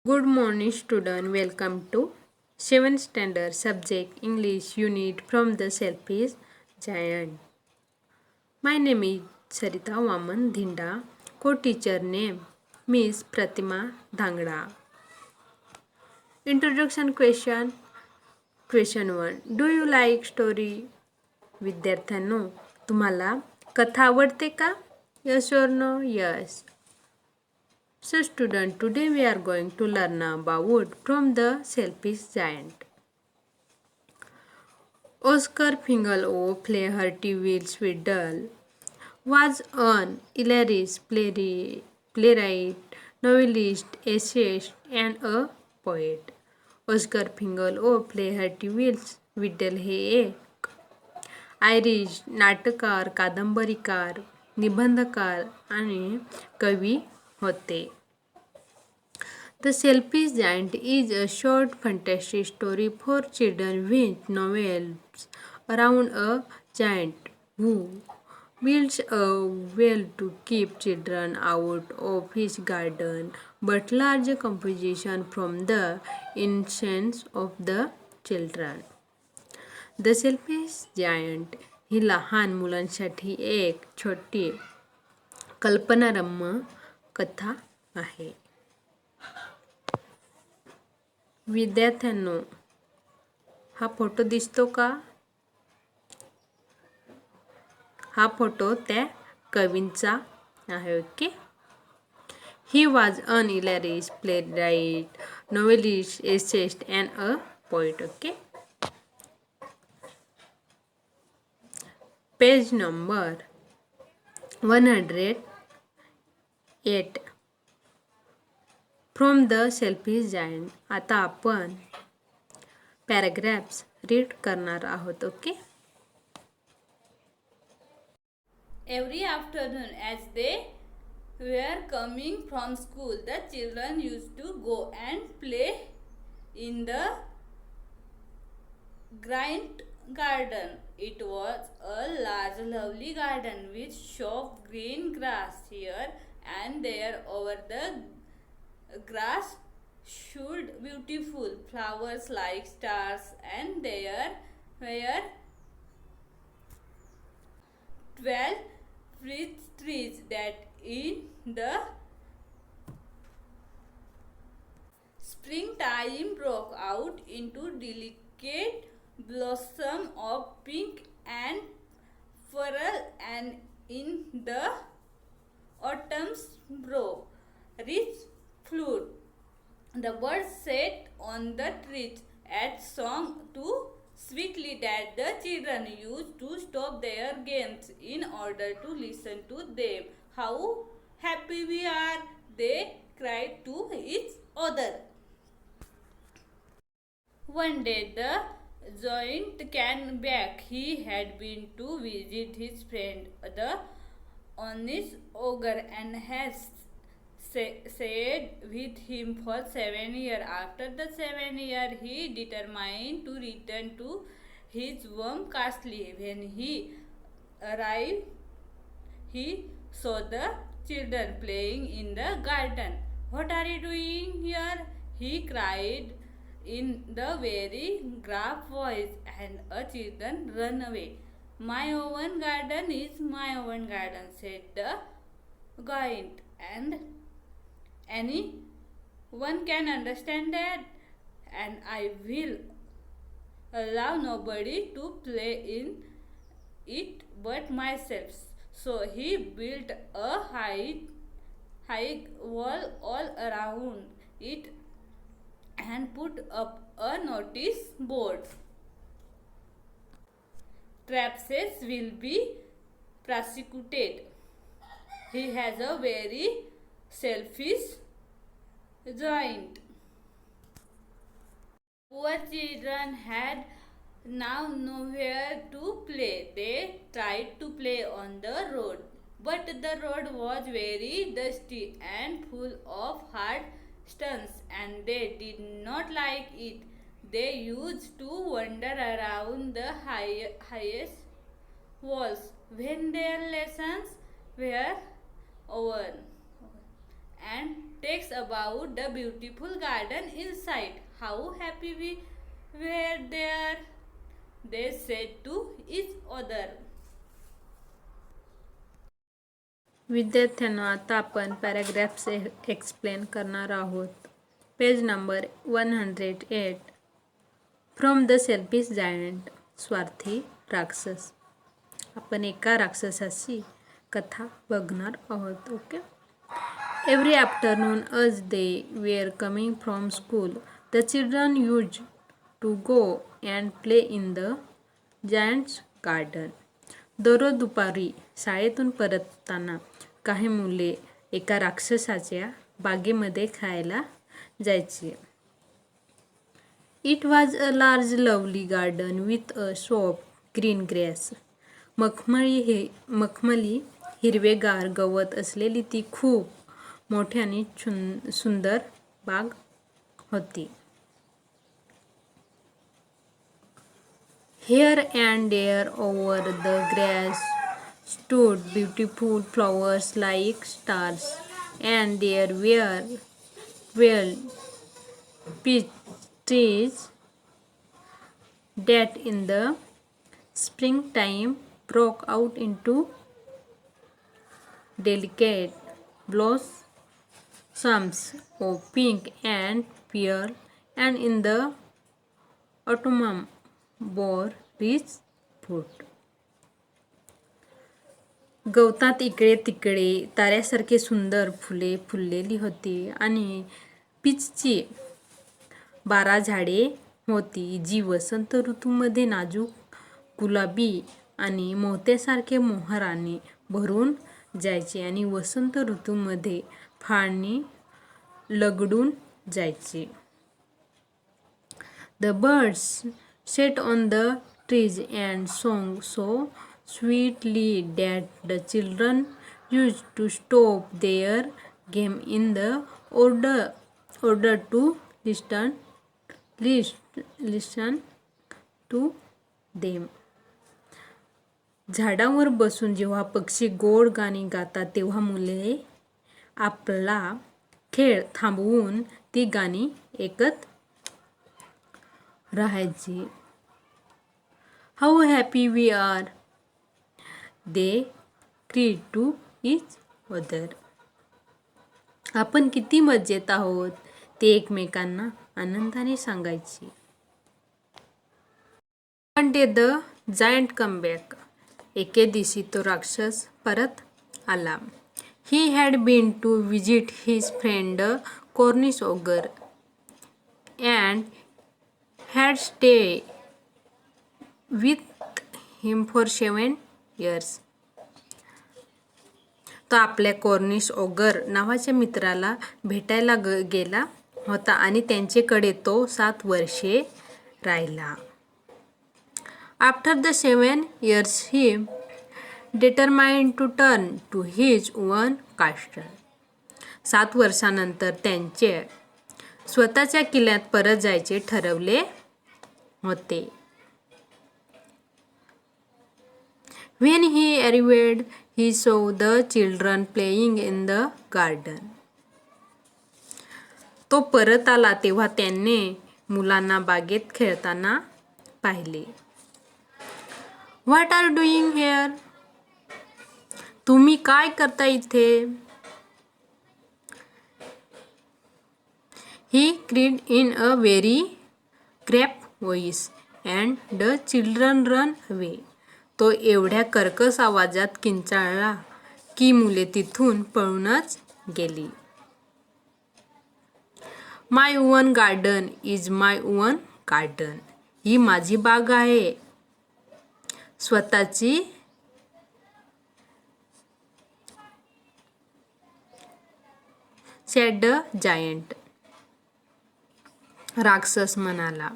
Good morning, student. Welcome to 7th standard subject English unit from the Selfish Giant. My name is Sarita Vaman Dhinda. Co-teacher name Miss Pratima Dhangda. Introduction question. Question 1. Do you like story? विद्यार्थ्यांनो, तुम्हाला कथा आवडते का? Yes or no? Yes. So student, today we are going to learn about from the Selfish Giant. Oscar Fingalo Flaherty Wills Whittle was an Irish playwright, novelist, essayist, and a poet. Oscar Fingal O Flahertie Wills विड्डल हे एक Irish नाटककार, कादंबरीकार, निबंधकार आणि कवी होते. The Selfish Giant is a short fantasy story for children which novels around a giant who builds a well to keep children out of his garden, but large competition from the innocence of the children. The Selfish Giant ही लहान मुलांसाठी एक छोटी कल्पनारम्य कथा आहे. विद्यार्थ्यांनो, हा photo दिसतो का? हा फोटो त्या कवींचा आहे. Okay. He was an Irish playwright, novelist, essayist and a poet. Okay. Page number 108 from the Selfish Giant. आता आपण पॅराग्राफ्स रीड करणार आहोत. Okay. Every afternoon, as they were coming from school, the children used to go and play in the giant garden. It was a large, lovely garden with soft green grass here and there. Over the grass showed beautiful flowers like stars, and there were 12 fruit trees that in the springtime broke out into delicate blossom of pink and pearl, and in the autumn's brow rich flute. The birds sat on the trees and sang too sweetly that the children used to stop their games in order to listen to them. How happy we are, they cried to each other. One day the giant came back. He had been to visit his friend the honest ogre and has stayed with him for 7 years. After the 7 years, he determined to return to his warm castle. When he arrived, he saw the children playing in the garden. "What are you doing here?" he cried in the very gruff voice, and a children ran away. "My own garden is my own garden," said the giant, "and anyone can understand that, and I will allow nobody to play in it but myself." So he built a high wall all around it and put up a notice board. "Trespass will be prosecuted." He has a very selfish giant. Poor children had now nowhere to play. They tried to play on the road, but the road was very dusty and full of hard stones, and they did not like it. They used to wander around the highest walls. When their lessons were over and takes about the beautiful garden inside. How happy we were there, they said to each other. विद्यार्थ्यांना आता आपण paragraphs explain करणार आहोत. Page number 108. From the Selfish giant, स्वार्थी राक्षस. आपण एका राक्षसाची कथा बघणार आहोत. Okay. Every afternoon as they were coming from school, the children used to go and play in the giant's garden. दररोज दुपारी शाळेतून परतताना काही मुले एका राक्षसाच्या बागेमध्ये खेळायला जायची. It was a large lovely garden with a soft green grace. मखमली हिरवेगार गवत असलेली ती खूप मोठी आणि सुंदर बाग होती. Here and there over the grass stood beautiful flowers like stars, and there were 12 peach trees that in the springtime broke out into delicate blossoms of pink and pearl, and in the autumn bore rich fruit. गवतात इकडे तिकडे ताऱ्यासारखे सुंदर फुले फुललेली होती आणि पीचची 12 झाडे होती जी वसंत ऋतूमध्ये नाजूक गुलाबी आणि मोत्यासारखे मोहराने भरून जायचे आणि वसंत ऋतूमध्ये फाळणी लगडून जायचे. The birds sat on the trees and sang so sweetly that the children used to stop their game in the order to listen to them. झाडावर बसून जेव्हा पक्षी गोड गाणी गातात तेव्हा मुले आपला खेळ थांबवून ती गाणी ऐकत राहायची. How happy we are, they cried to each other. आपण किती मजेत आहोत, ते एकमेकांना आनंदाने सांगायचे. One day the giant came back. एके दिवशी तो राक्षस परत आला. He had been to visit his friend Cornish ogre and had stayed with him for 7 years. तो आपल्या कॉर्निश ओगर नावाच्या मित्राला भेटायला गेला होता आणि त्यांच्याकडे तो 7 वर्षे राहिला. After the 7 years he determined to turn to his own castle. 7 वर्षानंतर त्यांचे स्वतःच्या किल्ल्यात परत जायचे ठरवले होते. When he arrived, he saw the children playing in the garden. तो परत आला तेव्हा त्याने मुलांना बागेत खेळताना पाहिले. What are you doing here? तुम्ही काय करता इथे? He cried in a very gruff voice, and the children ran away. तो एवढ्या कर्कश आवाजात किंचाळला की मुले तिथून पळूनच गेली. My own garden is my own garden. ही माझी बाग आहे. स्वतःची said the giant. राक्षस म्हणाला.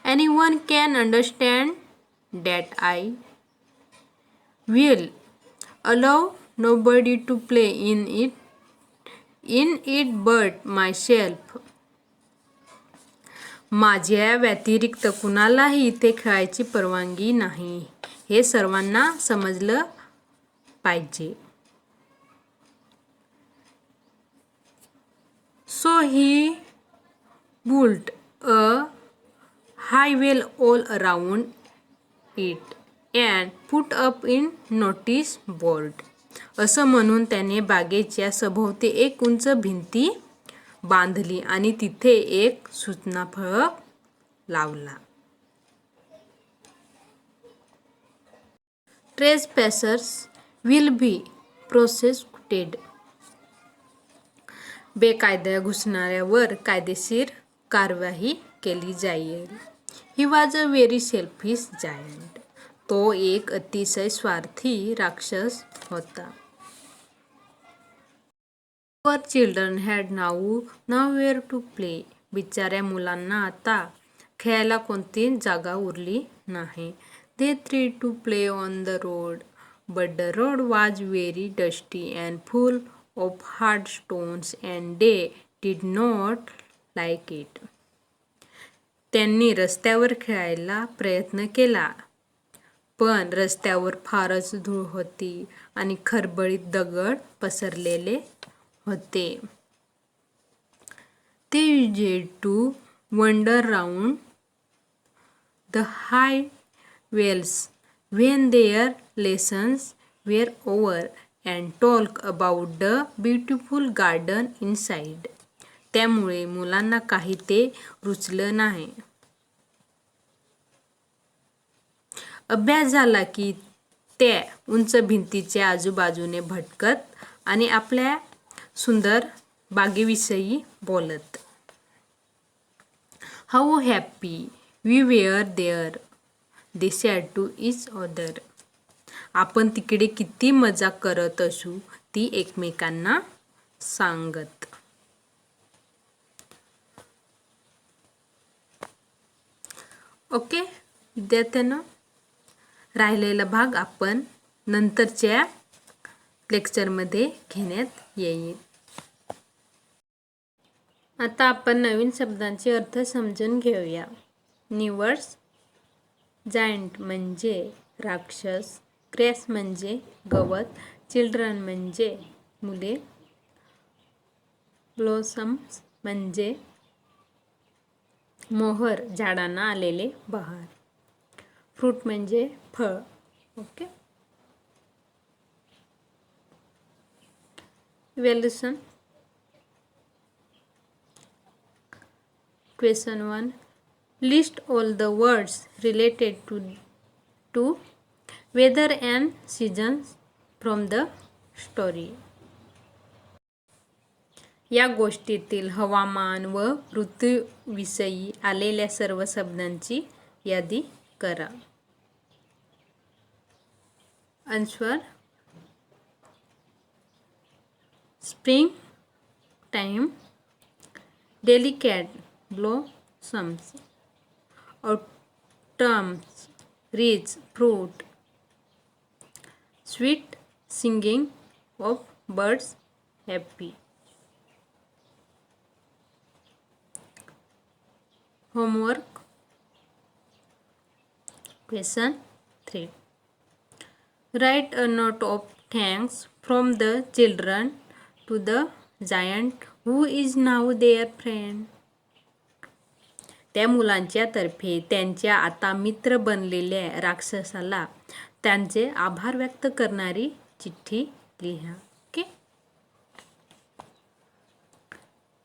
Anyone can understand that I will allow nobody to play in it but myself. माझ्या व्यतिरिक्त कुणालाही इथे खेळायची परवानगी नाही. हे सर्वांना समजलं पाहिजे. So he built a high wall all around it and put up in notice board. असं म्हणून त्याने बागेच्या सभोवती एक उंच भिंती बांधली आणि तिथे एक सूचना फलक लावला. Trespassers will be prosecuted. बेकायदा घुसणाऱ्यावर कायदेशीर कारवाई केली जाईल. He was a very selfish giant. तो एक अतिशय स्वार्थी राक्षस होता. Our children had now nowhere to play. बिचाऱ्या मुलांना आता खेळायला कोणती जागा उरली नाही. They tried to play on the road, but the road was very dusty and full of hard stones and they did not like it. त्यांनी रस्त्यावर खेळायला प्रयत्न केला, पण रस्त्यावर फारच धूळ होती आणि खडबडीत दगड पसरलेले होते. They used to wander round the high walls when their lessons were over and talk about the beautiful garden inside. त्यामुळे मुलांना काही ते रुचलं नाही. अभ्यास झाला की त्या उंच भिंतीच्या आजूबाजूने भटकत आणि आपल्या सुंदर बागेविषयी बोलत. How happy we were there, they said to each other. आपण तिकडे किती मजा करत असू, ती एकमेकांना सांगत. ओके विद्यार्थ्यांनो, राहिलेला भाग आपण नंतरच्या लेक्चरमध्ये घेण्यात येईल. आता आपण नवीन शब्दांचे अर्थ समजून घेऊया. New words. जायंट म्हणजे राक्षस, ग्रेस म्हणजे गवत, चिल्ड्रन म्हणजे मुले, ब्लॉसम्स म्हणजे मोहर, झाडांना आलेले बहार, फ्रूट म्हणजे फळ. Okay. Evaluation. Question 1. List all the words related to weather and seasons from the story. या गोष्टीतील हवामान व ऋतूविषयी आलेल्या सर्व शब्दांची यादी करा. Answer. Spring time, delicate blossoms, autumn's rich fruit, sweet singing of birds, happy. Homework. Question 3. Write a note of thanks from the children to the giant who is now their friend. त्या मुलांच्या तर्फे त्यांच्या आता मित्र बनलेल्या राक्षसाला त्यांचे आभार व्यक्त करणारी चिठ्ठी लिहा. ओके.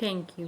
Thank you.